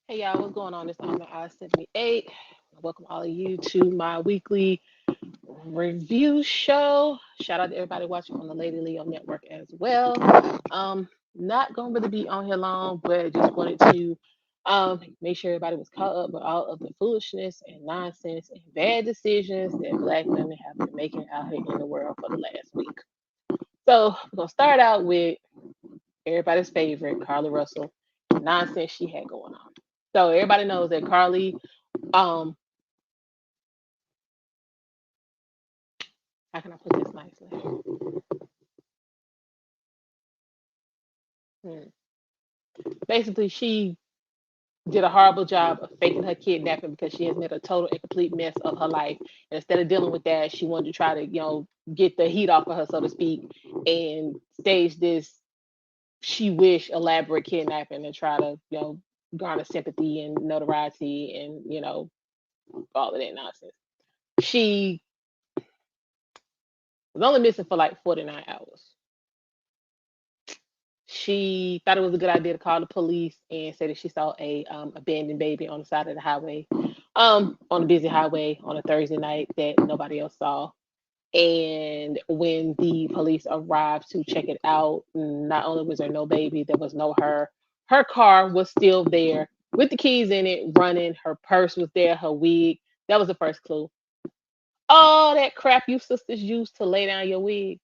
Hey y'all, what's going on? This is I-78. Welcome all of you to my weekly review show. Shout out to everybody watching on the Lady Leo Network as well. Not gonna really be on here long, but just wanted to make sure everybody was caught up with all of the foolishness and nonsense and bad decisions that black women have been making out here in the world for the last week. So we're gonna start out with everybody's favorite, Carly Russell, nonsense she had going on. So everybody knows that Carly, um, how can I put this nicely? Hmm. Basically, she did a horrible job of faking her kidnapping because she has made a total and complete mess of her life. And instead of dealing with that, she wanted to try to, get the heat off of her, so to speak, and stage this she wish elaborate kidnapping and try to, garner sympathy and notoriety and, all of that nonsense. She was only missing for like 49 hours. She thought it was a good idea to call the police and say that she saw a abandoned baby on the side of the highway, on a busy highway on a Thursday night that nobody else saw. And when the police arrived to check it out, not only was there no baby, there was no her. Her car was still there with the keys in it, running. Her purse was there, her wig. That was the first clue. All that crap you sisters used to lay down your wig.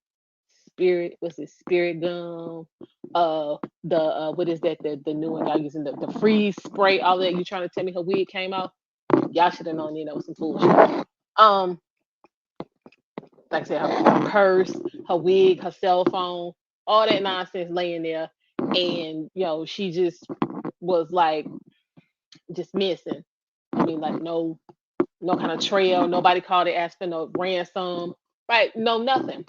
Spirit, what's it? Spirit gum. The what is that? The new one y'all using the freeze spray. All that you trying to tell me her wig came out? Y'all should have known. That was some foolishness. Um, like I said, her purse, her wig, her cell phone, all that nonsense laying there, and she just was like just missing. I mean, like no kind of trail. Nobody called it, asked for no ransom. Right? No, nothing.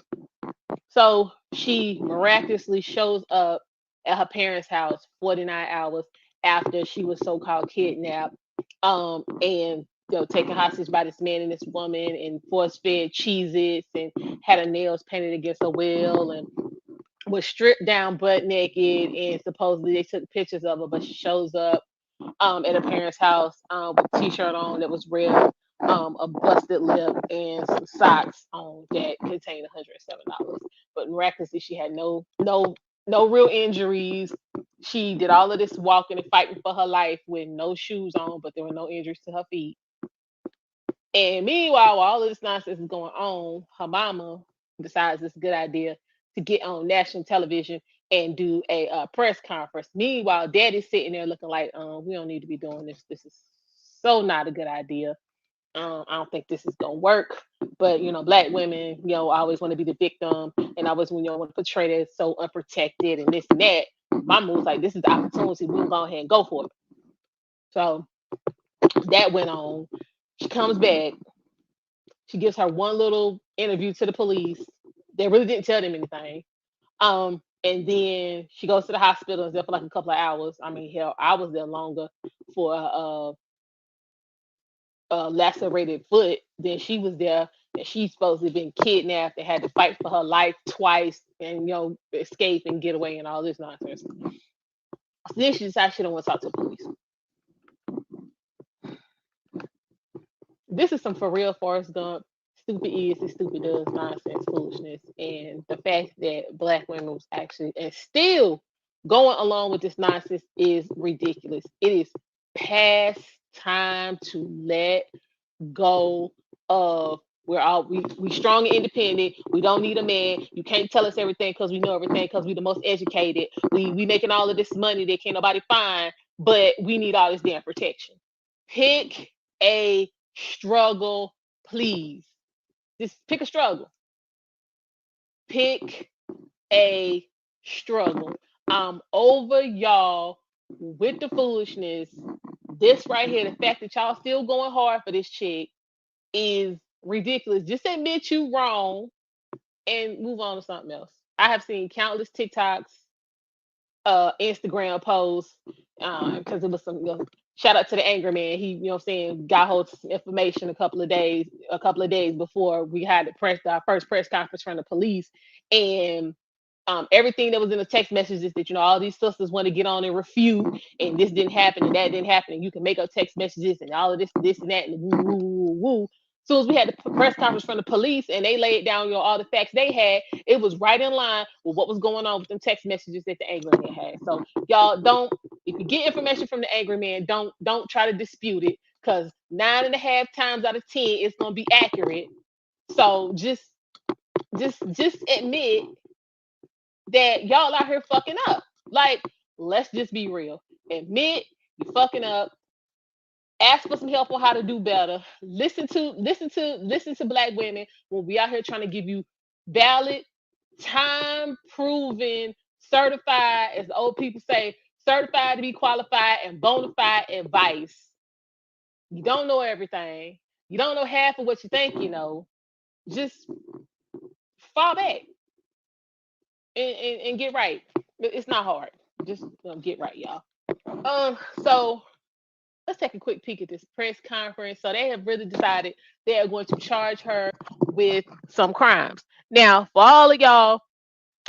So she miraculously shows up at her parents' house 49 hours after she was so-called kidnapped, and taken hostage by this man and this woman, and force-fed Cheez-Its, and had her nails painted against her will, and was stripped down butt naked, and supposedly they took pictures of her, but she shows up at her parents' house with a t-shirt on that was red, a busted lip, and some socks on that contained $107. But miraculously, she had no real injuries. She did all of this walking and fighting for her life with no shoes on, but there were no injuries to her feet. And meanwhile, while all of this nonsense is going on, her mama decides it's a good idea to get on national television and do a press conference. Meanwhile, daddy's sitting there looking like, we don't need to be doing this. This is so not a good idea. I don't think this is gonna work. But black women, always want to be the victim, and always want to portray it as so unprotected and this and that. Mama was like, "This is the opportunity. We'll go ahead and go for it." So that went on. She comes back. She gives her one little interview to the police. They really didn't tell them anything. And then she goes to the hospital and is there for like a couple of hours. I mean, hell, I was there longer for a lacerated foot than she was there. And she's supposed to have been kidnapped and had to fight for her life twice and escape and get away and all this nonsense. So then she decides she don't want to talk to the police. This is some for real Forrest Gump, stupid is and stupid does nonsense foolishness. And the fact that black women was actually and still going along with this nonsense is ridiculous. It is past time to let go of we strong and independent. We don't need a man. You can't tell us everything because we know everything because we the most educated. We making all of this money that can't nobody find, but we need all this damn protection. Pick a struggle, please. Just pick a struggle. Pick a struggle. I'm over y'all with the foolishness. This right here, the fact that y'all still going hard for this chick is ridiculous. Just admit you wrong and move on to something else. I have seen countless TikToks, Instagram posts, because it was some shout out to the angry man. He, saying got hold of some information a couple of days before we had our first press conference from the police. And everything that was in the text messages that, all these sisters want to get on and refute, and this didn't happen and that didn't happen, and you can make up text messages and all of this and that and woo woo woo woo. As soon as we had the press conference from the police and they laid down, all the facts they had, it was right in line with what was going on with them text messages that the angry man had. So y'all don't, if you get information from the angry man, don't try to dispute it, because 9.5 times out of 10 it's gonna be accurate. So just admit that y'all out here fucking up. Like, let's just be real. Admit you fucking up. Ask for some help on how to do better. Listen to Black women when we out here trying to give you valid, time proven, certified, as the old people say, certified to be qualified and bona fide advice. You don't know everything. You don't know half of what you think you know. Just fall back and get right. It's not hard. Just get right, y'all. So let's take a quick peek at this press conference. So they have really decided they are going to charge her with some crimes. Now, for all of y'all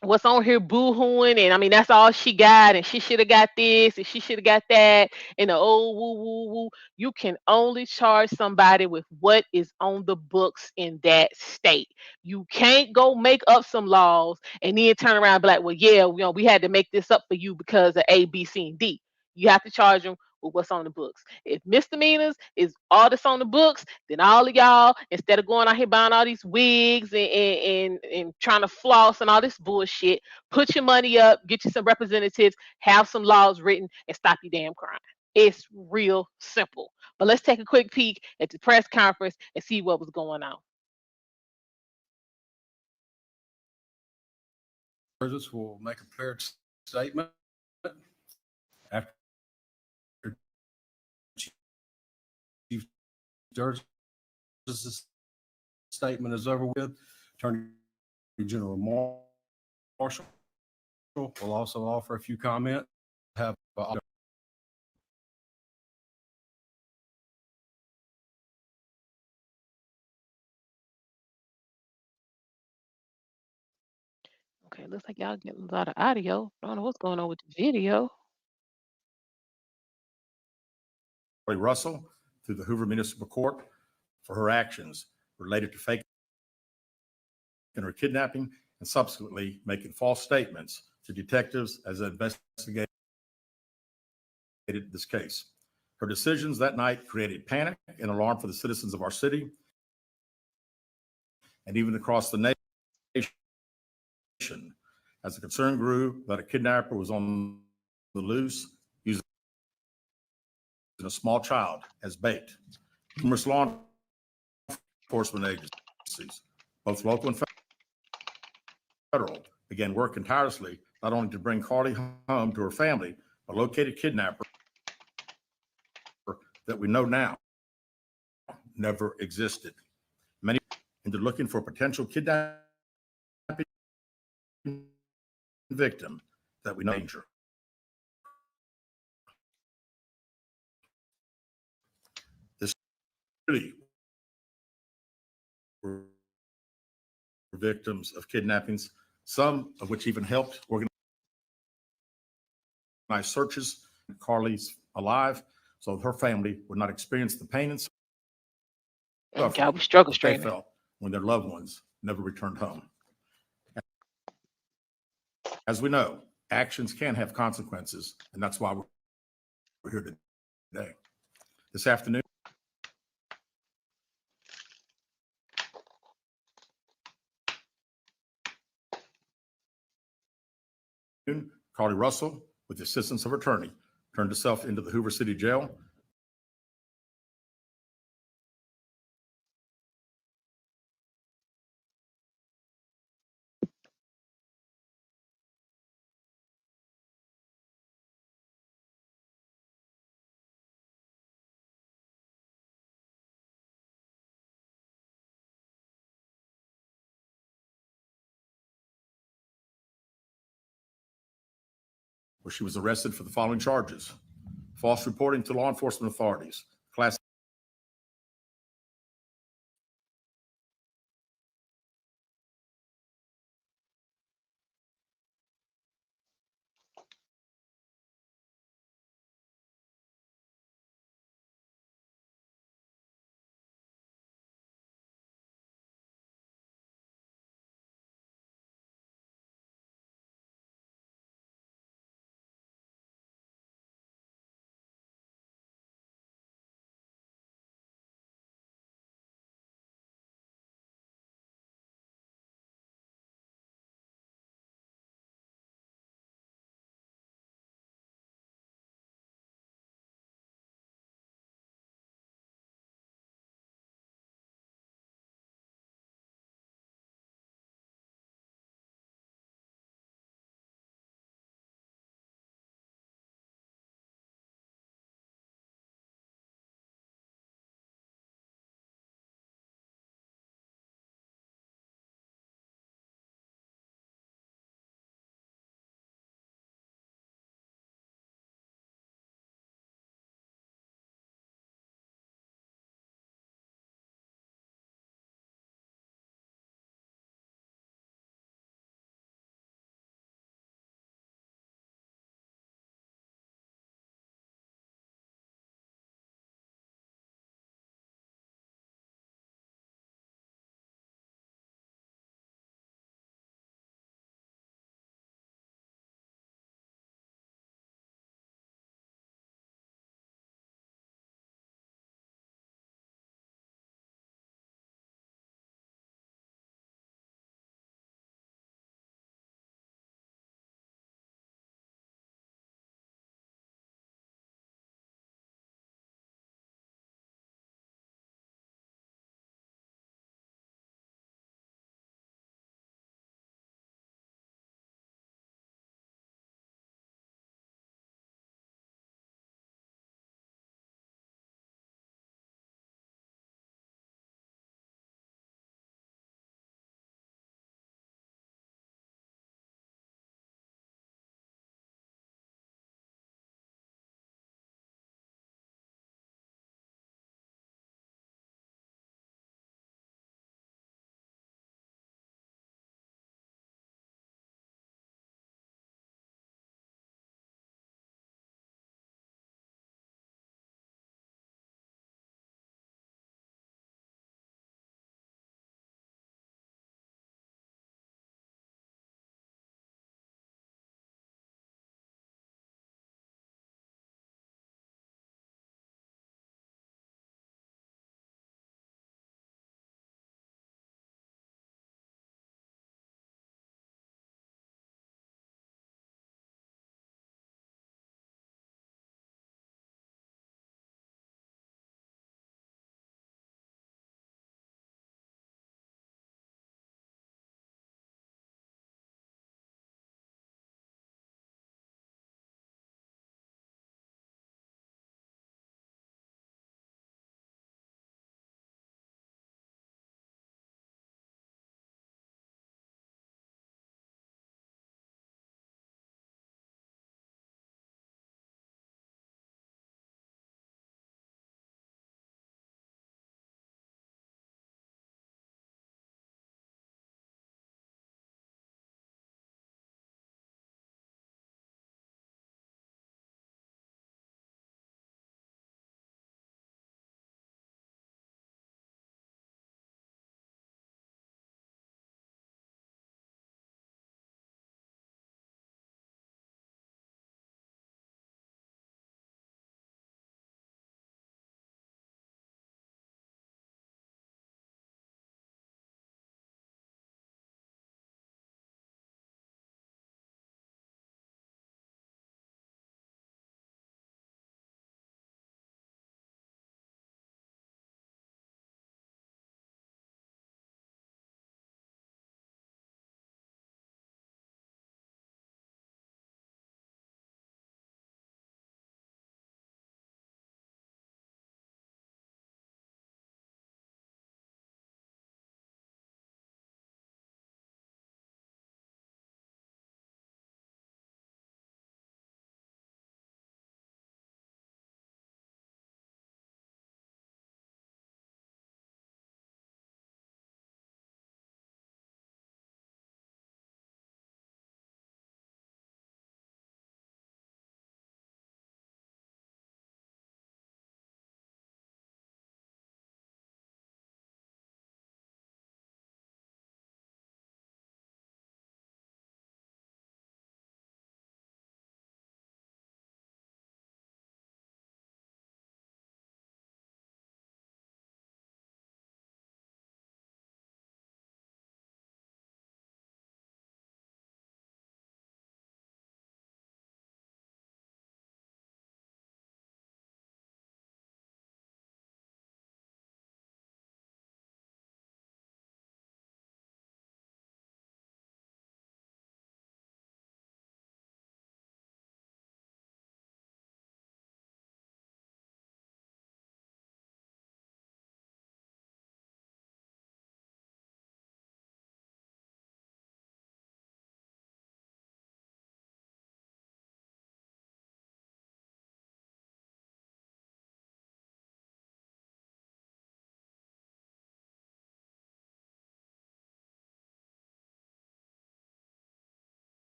what's on here boo-hooing, and I mean that's all she got, and she should have got this and she should have got that, and the old woo woo woo. You can only charge somebody with what is on the books in that state. You can't go make up some laws and then turn around and be like, well, yeah, we had to make this up for you because of A, B, C, and D. You have to charge them with what's on the books. If misdemeanors is all that's on the books, then all of y'all, instead of going out here buying all these wigs and trying to floss and all this bullshit, put your money up, get you some representatives, have some laws written, and stop your damn crime. It's real simple. But let's take a quick peek at the press conference and see what was going on. Will make a prepared statement after Chief Justice's statement is over with. Attorney General Marshall will also offer a few comments. Okay, looks like y'all getting a lot of audio. I don't know what's going on with the video. Russell through the Hoover Municipal Court for her actions related to faking her kidnapping and subsequently making false statements to detectives as they investigated this case. Her decisions that night created panic and alarm for the citizens of our city and even across the nation as the concern grew that a kidnapper was on the loose using a small child as bait. Numerous law enforcement agencies, both local and federal, began working tirelessly not only to bring Carlee home to her family, but locate a kidnapper that we know now never existed. Many into looking for a potential kidnapping victim that we know danger. This really were victims of kidnappings, some of which even helped organize searches. Carlee's alive, so her family would not experience the pain and suffering they felt when their loved ones never returned home. As we know, actions can have consequences, and that's why we're here today. This afternoon, Carlee Russell, with the assistance of her attorney, turned herself into the Hoover City Jail. Where she was arrested for the following charges: false reporting to law enforcement authorities,